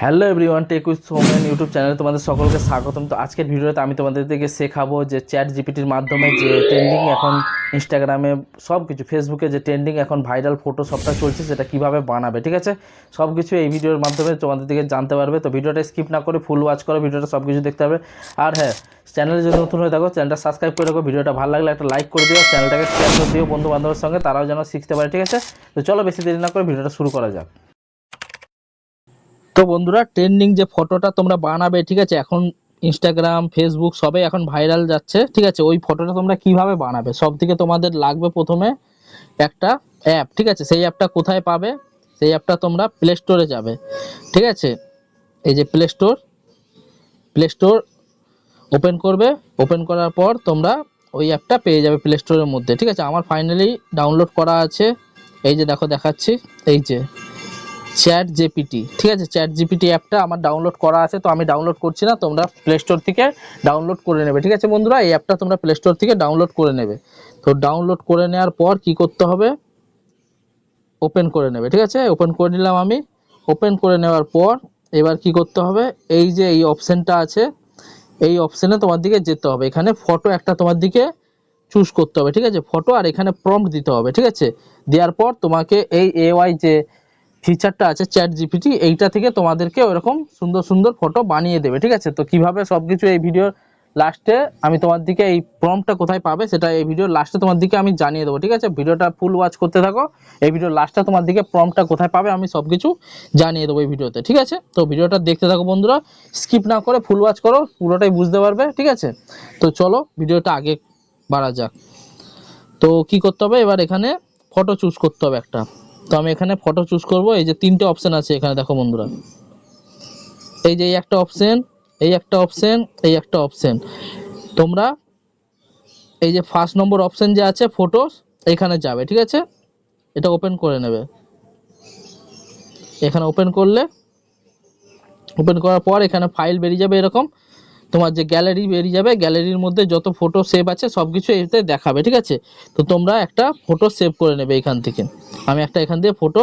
Hello everyone, tech with Soumen YouTube চ্যানেলে তোমাদের সকলকে স্বাগতম। তো আজকের ভিডিওতে আমি তোমাদের থেকে শেখাবো যে চ্যাট জিপিটির মাধ্যমে যে ট্রেন্ডিং এখন ইনস্টাগ্রামে সব কিছু, ফেসবুকে যে ট্রেন্ডিং এখন ভাইরাল ফটো সবটা চলছে সেটা কীভাবে বানাবে। ঠিক আছে, সব কিছু এই ভিডিওর মাধ্যমে তোমাদের থেকে জানতে পারবে। তো ভিডিওটা স্কিপ না করে ফুল ওয়াচ করো, ভিডিওটা সব কিছু দেখতে হবে। আর হ্যাঁ, চ্যানেলে যদি নতুন হয়ে থাকো চ্যানেলটা সাবস্ক্রাইব করে রাখো, ভিডিওটা ভালো লাগলে একটা লাইক করে দিও, চ্যানেলটাকে শেয়ার করে দিও বন্ধু বান্ধবের সঙ্গে, তারাও যেন শিখতে পারে। ঠিক আছে, তো চলো বেশি দেরি না করে ভিডিওটা শুরু করা যাক। তো বন্ধুরা, ট্রেন্ডিং যে ফটোটা তোমরা বানাবে, ঠিক আছে, এখন ইনস্টাগ্রাম ফেসবুক সবে এখন ভাইরাল যাচ্ছে। ঠিক আছে, ওই ফটোটা তোমরা কিভাবে বানাবে, সব থেকে তোমাদের লাগবে প্রথমে একটা অ্যাপ। ঠিক আছে, সেই অ্যাপটা কোথায় পাবে? সেই অ্যাপটা তোমরা প্লে স্টোরে যাবে। ঠিক আছে, এই যে প্লে স্টোর ওপেন করবে। ওপেন করার পর তোমরা ওই অ্যাপটা পেয়ে যাবে প্লে স্টোরের মধ্যে। ঠিক আছে, আমার ফাইনালি ডাউনলোড করা আছে। এই যে দেখো দেখাচ্ছি, এই যে চ্যাট জিপিটি। ঠিক আছে, চ্যাট জিপিটি অ্যাপটা আমার ডাউনলোড করা আছে, তো আমি ডাউনলোড করছি না, তোমরা প্লে স্টোর থেকে ডাউনলোড করে নেবে। ঠিক আছে বন্ধুরা, এই অ্যাপটা তোমরা প্লে স্টোর থেকে ডাউনলোড করে নেবে। তো ডাউনলোড করে নেওয়ার পর কি করতে হবে? ওপেন করে নেবে। ঠিক আছে, ওপেন করে নিলাম আমি। ওপেন করে নেওয়ার পর এবার কি করতে হবে? এই যে এই অপশানটা আছে, এই অপশানে তোমার দিকে যেতে হবে। এখানে ফটো একটা তোমার দিকে চুজ করতে হবে। ঠিক আছে, ফটো, আর এখানে প্রম্পট দিতে হবে। ঠিক আছে, দেওয়ার পর তোমাকে এই এআই যে ফিচারটা আছে চ্যাট জিপিটি, এইটা থেকে তোমাদেরকে ওরকম সুন্দর সুন্দর ফটো বানিয়ে দেবে। ঠিক আছে, তো কিভাবে সবকিছু এই ভিডিওর লাস্টে আমি তোমার দিকে এই প্রম্পটটা কোথায় পাবে সেটা এই ভিডিওর লাস্টে তোমার দিকে আমি জানিয়ে দেবো। ঠিক আছে, ভিডিওটা ফুল ওয়াচ করতে থাকো। এই ভিডিওর লাস্টে তোমার দিকে প্রম্পটটা কোথায় পাবে আমি সবকিছু জানিয়ে দেবো এই ভিডিওতে। ঠিক আছে, তো ভিডিওটা দেখতে থাকো বন্ধুরা, স্কিপ না করে ফুল ওয়াচ করো, পুরোটাই বুঝতে পারবে। ঠিক আছে, তো চলো ভিডিওটা আগে বাড়া যাক। তো কি করতে হবে? এবার এখানে ফটো চুজ করতে হবে একটা। তো আমি এখানে ফটো চুজ করব। এই যে তিনটে অপশন আছে এখানে, দেখো বন্ধুরা, এই যে এই একটা অপশন, এই একটা অপশন, এই একটা অপশন। তোমরা এই যে ফার্স্ট নম্বর অপশন যে আছে ফটোস, এখানে যাবে। ঠিক আছে, এটা ওপেন করে নেবে। এখানে ওপেন করলে, ওপেন করার পর এখানে ফাইল বেরিয়ে যাবে এরকম, তোমার যে গ্যালারি বেরিয়ে যাবে। গ্যালারির মধ্যে যত ফটো সেভ আছে সব কিছু এতে দেখাবে। ঠিক আছে, তো তোমরা একটা ফটো সেভ করে নেবে এখান থেকে। আমি একটা এখান দিয়ে ফটো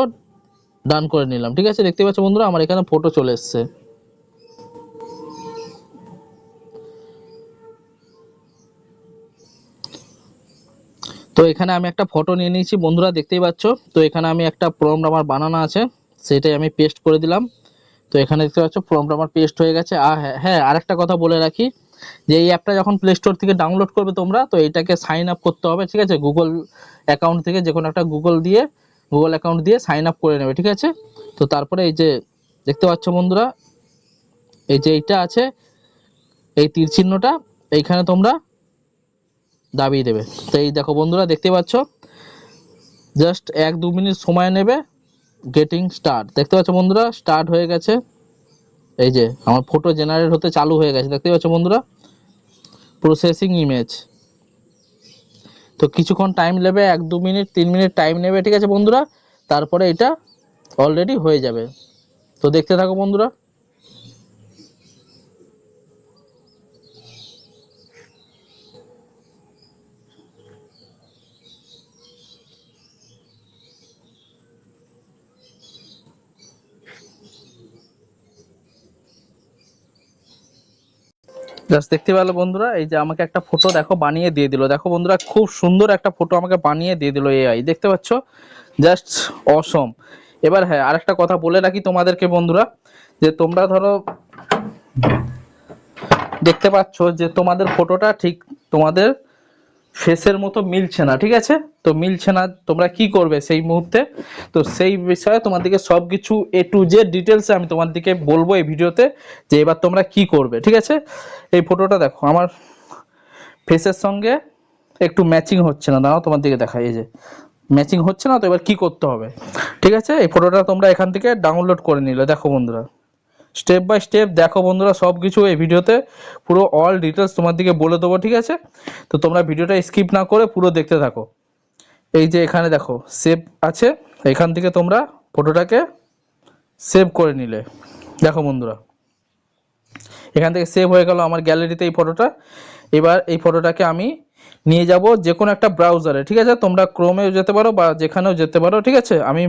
ডান করে নিলাম। ঠিক আছে, দেখতে পাচ্ছ বন্ধুরা, আমার এখানে ফটো চলে এসছে। তো এখানে আমি একটা ফটো নিয়ে নিয়েছি বন্ধুরা, দেখতেই পাচ্ছ। তো এখানে আমি একটা প্রম্পট আমার বানানো আছে, সেটাই আমি পেস্ট করে দিলাম। তো এখানে দেখতে পাচ্ছ প্রম্পট আমার পেস্ট হয়ে গেছে। আর হ্যাঁ, আরেকটা কথা বলে রাখি, যে এই অ্যাপটা যখন প্লে স্টোর থেকে ডাউনলোড করবে তোমরা, তো এটাকে সাইন আপ করতে হবে। ঠিক আছে, গুগল অ্যাকাউন্ট থেকে যে কোনো একটা গুগল অ্যাকাউন্ট দিয়ে সাইন আপ করে নেবে। ঠিক আছে, তো তারপরে এই যে দেখতে পাচ্ছ বন্ধুরা, এই যে এইটা আছে, এই তীর চিহ্নটা এইখানে তোমরা দাবিয়ে দেবে। তো এই দেখো বন্ধুরা, দেখতে পাচ্ছ, জাস্ট 1-2 মিনিট সময় নেবে। গেটিং স্টার্ট, দেখতে পাচ্ছ বন্ধুরা, স্টার্ট হয়ে গেছে। এই যে আমার ফটো জেনারেট হতে চালু হয়ে গেছে, দেখতে পাচ্ছ বন্ধুরা, প্রসেসিং ইমেজ। তো কিছুক্ষণ টাইম নেবে, 1-2 মিনিট 3 মিনিট টাইম নেবে। ঠিক আছে বন্ধুরা, তারপরে এটা অলরেডি হয়ে যাবে। তো দেখতে থাকো বন্ধুরা। জাস্ট দেখতে পেলো বন্ধুরা, এই যে আমাকে একটা ফটো দেখো বানিয়ে দিয়ে দিল। দেখো বন্ধুরা, খুব সুন্দর একটা ফটো আমাকে বানিয়ে দিয়ে দিল এআই, দেখতে পাচ্ছ, জাস্ট অসম। এবার হ্যাঁ, আরেকটা কথা বলে রাখি তোমাদেরকে বন্ধুরা, যে তোমরা ধরো দেখতে পাচ্ছ যে তোমাদের ফটোটা ঠিক তোমাদের ফেসের মতো মিলছে না। ঠিক আছে, তো মিলছে না, তোমরা কি করবে সেই মুহূর্তে? তো সেই বিষয়ে তোমাদেরকে সবকিছু A to Z ডিটেলসে আমি তোমাদেরকে বলবো এই ভিডিওতে, যে এবার তোমরা কি করবে। ঠিক আছে, এই ফটোটা দেখো আমার ফেসের সঙ্গে একটু ম্যাচিং হচ্ছে না, দাঁড়াও তোমার দিকে দেখাই। এই যে ম্যাচিং হচ্ছে না, তো এবার কি করতে হবে? ঠিক আছে, এই ফটোটা তোমরা এখান থেকে ডাউনলোড করে নিলে। দেখো বন্ধুরা, স্টেপ বাই স্টেপ দেখো বন্ধুরা, সব কিছু এই ভিডিওতে পুরো অল ডিটেলস তোমার দিকে বলে দেবো। ঠিক আছে, তো তোমরা ভিডিওটা স্কিপ না করে পুরো দেখতে থাকো। এই যে এখানে দেখো সেভ আছে, এখান থেকে তোমরা ফটোটাকে সেভ করে নিলে। দেখো বন্ধুরা, এখান থেকে সেভ হয়ে গেল আমার গ্যালারিতে এই ফটোটা। এবার এই ফটোটাকে আমি নিয়ে যাব যে কোনো একটা ব্রাউজারে। ঠিক আছে, তোমরা ক্রোমেও যেতে পারো বা যেখানেও যেতে পারো। ঠিক আছে, আমি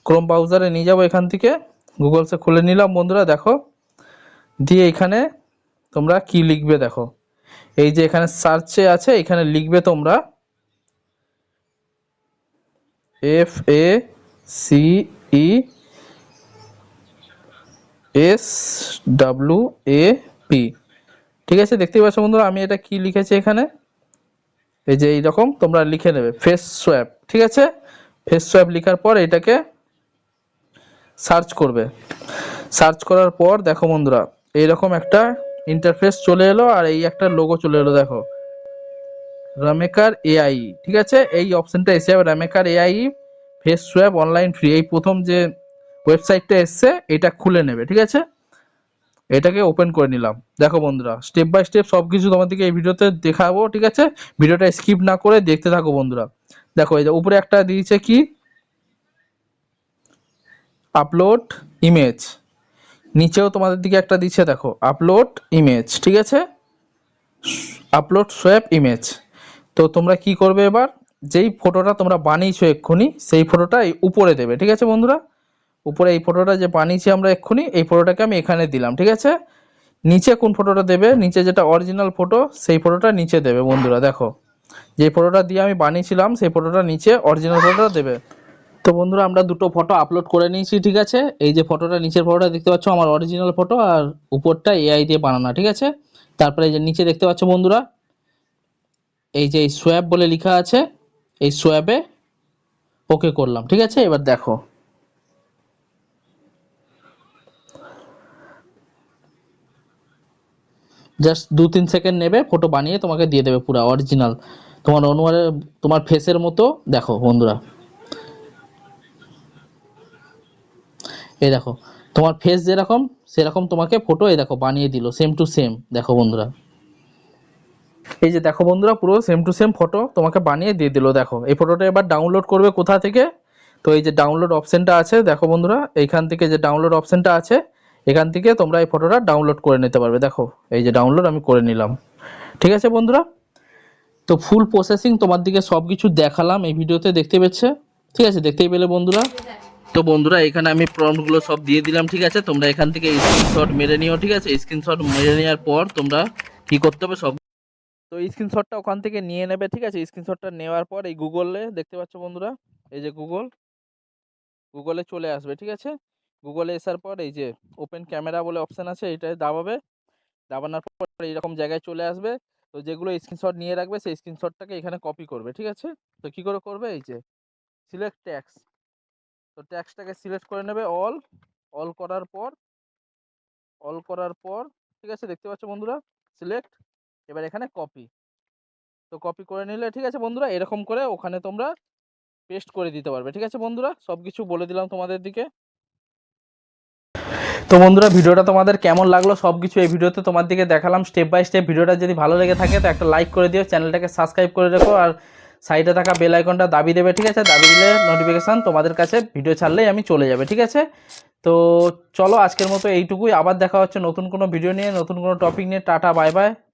ক্রোম ব্রাউজারে নিয়ে যাব এখান থেকে। গুগলসে খুলে নিলাম বন্ধুরা, দেখো। দিয়ে এখানে তোমরা কি লিখবে দেখো, এই যে এখানে সার্চে আছে, এখানে লিখবে তোমরা FACESWAP, ঠিক আছে। দেখতেই পাচ্ছ বন্ধুরা আমি এটা কি লিখেছি এখানে, এই যে এইরকম তোমরা লিখে নেবে ফেস সোয়াপ, ঠিক আছে। ফেস সোয়াপ লেখার পর এটাকে সার্চ করবে। সার্চ করার পর দেখো বন্ধুরা এইরকম একটা ইন্টারফেস চলে এলো, আর এই একটা লোগো চলে এলো দেখো, রামেকার এআই, ঠিক আছে। এই অপশনটা এসে যাবে, Remaker AI face swap online free, এই প্রথম যে ওয়েবসাইটটা এসছে এটা খুলে নেবে, ঠিক আছে। এটাকে ওপেন করে নিলাম। দেখো বন্ধুরা স্টেপ বাই স্টেপ সবকিছু তোমাদেরকে এই ভিডিওতে দেখাবো, ঠিক আছে। ভিডিওটা স্কিপ না করে দেখতে থাকো বন্ধুরা। দেখো এই যে উপরে একটা দিয়েছে কি, আপলোড ইমেজ, নিচেও তোমাদের দিকে একটা দিচ্ছে দেখো আপলোড ইমেজ, ঠিক আছে, আপলোড সোয়াপ ইমেজ। তো তোমরা কি করবে এবার, যেই ফটোটা তোমরা বানিয়েছো এক্ষুনি সেই ফটোটা এই উপরে দেবে, ঠিক আছে বন্ধুরা। উপরে এই ফটোটা যে বানিয়েছি আমরা এক্ষুনি, এই ফটোটাকে আমি এখানে দিলাম, ঠিক আছে। নিচে কোন ফটোটা দেবে, নিচে যেটা অরিজিনাল ফটো সেই ফটোটা নিচে দেবে বন্ধুরা। দেখো যে ফটোটা দিয়ে আমি বানিয়েছিলাম সেই ফটোটা নিচে অরিজিনাল ফটোটা দেবে। তো বন্ধুরা আমরা দুটো ফটো আপলোড করে নিয়েছি, ঠিক আছে। এই যে ফটোটা, নিচের ফটোটা দেখতে পাচ্ছ আমার অরিজিনাল ফটো, আর উপরটা এআই দিয়ে বানানো, ঠিক আছে। তারপরে এই যে নিচে দেখতে পাচ্ছ বন্ধুরা, এই যে সোয়াপ বলে লেখা আছে, এই সোয়াপে ওকে করলাম, ঠিক আছে। এবার দেখো জাস্ট 2-3 সেকেন্ড নেবে, ফটো বানিয়ে তোমাকে দিয়ে দেবে পুরো অরিজিনাল তোমার অনুমানে তোমার ফেসের মতো। দেখো বন্ধুরা এই দেখো তোমার ফেস যেরকম সেরকম তোমাকে ফটো এই দেখো বানিয়ে দিল, সেম টু সেম। দেখো বন্ধুরা এই যে দেখো বন্ধুরা পুরো সেম টু সেম ফটো তোমাকে বানিয়ে দিয়ে দিল। দেখো এই ফটোটা এবার ডাউনলোড করবে কোথা থেকে, তো এই যে ডাউনলোড অপশনটা আছে দেখো বন্ধুরা, এইখান থেকে যে ডাউনলোড অপশনটা আছে এখান থেকে তোমরা এই ফটোটা ডাউনলোড করে নিতে পারবে। দেখো এই যে ডাউনলোড আমি করে নিলাম, ঠিক আছে বন্ধুরা। তো ফুল প্রসেসিং তোমার দিকে সবকিছু দেখালাম এই ভিডিওতে, দেখতে পেয়েছে, ঠিক আছে, দেখতেই পেলে বন্ধুরা। তো বন্ধুরা এখানে আমি প্রম্পটগুলো সব দিয়ে দিলাম, ঠিক আছে। তোমরা এখান থেকে স্ক্রিনশট মেরে নিও, ঠিক আছে। স্ক্রিনশট মেরে নেওয়ার পর তোমরা কি করতে হবে সব, তো স্ক্রিনশটটা ওখান থেকে নিয়ে নেবে, ঠিক আছে। স্ক্রিনশটটা নেওয়ার পর এই গুগলে দেখতে পাচ্ছ বন্ধুরা, এই যে গুগলে চলে আসবে, ঠিক আছে। গুগলে আসার পর এই যে ওপেন ক্যামেরা বলে অপশন আছে, এটাই দাবাবে, দাবানোর পর এইরকম জায়গায় চলে আসবে। তো যেগুলো স্ক্রিনশট নিয়ে রাখবে সেই স্ক্রিনশটটাকে এখানে কপি করবে, ঠিক আছে। তো কি করে করবে, এই যে সিলেক্ট ট্যাক্স, তো ট্যাক্সটাকে সিলেক্ট করে নেবে অল, অল করার পর ঠিক আছে, দেখতে পাচ্ছ বন্ধুরা সিলেক্ট, এবার এখানে কপি, তো কপি করে নিলে, ঠিক আছে বন্ধুরা, এরকম করে ওখানে তোমরা পেস্ট করে দিতে পারবে, ঠিক আছে বন্ধুরা। সব কিছু বলে দিলাম তোমাদের দিকে। তো বন্ধুরা ভিডিওটা তোমাদের কেমন লাগলো সব কিছু এই ভিডিওতে তোমার দিকে দেখালাম স্টেপ বাই স্টেপ। ভিডিওটা যদি ভালো লেগে থাকে তো একটা লাইক করে দিও, চ্যানেলটাকে সাবস্ক্রাইব করে রেখো, আর সাইডে থাকা বেল আইকনটা দাবি দেবে, ঠিক আছে। দাবি দিলে নোটিফিকেশান তোমাদের কাছে ভিডিও ছাড়লেই আমি চলে যাবে, ঠিক আছে। তো চলো আজকের মতো এইটুকুই, আবার দেখা হচ্ছে নতুন কোনো ভিডিও নিয়ে, নতুন কোনো টপিক নিয়ে। Tata, bye bye.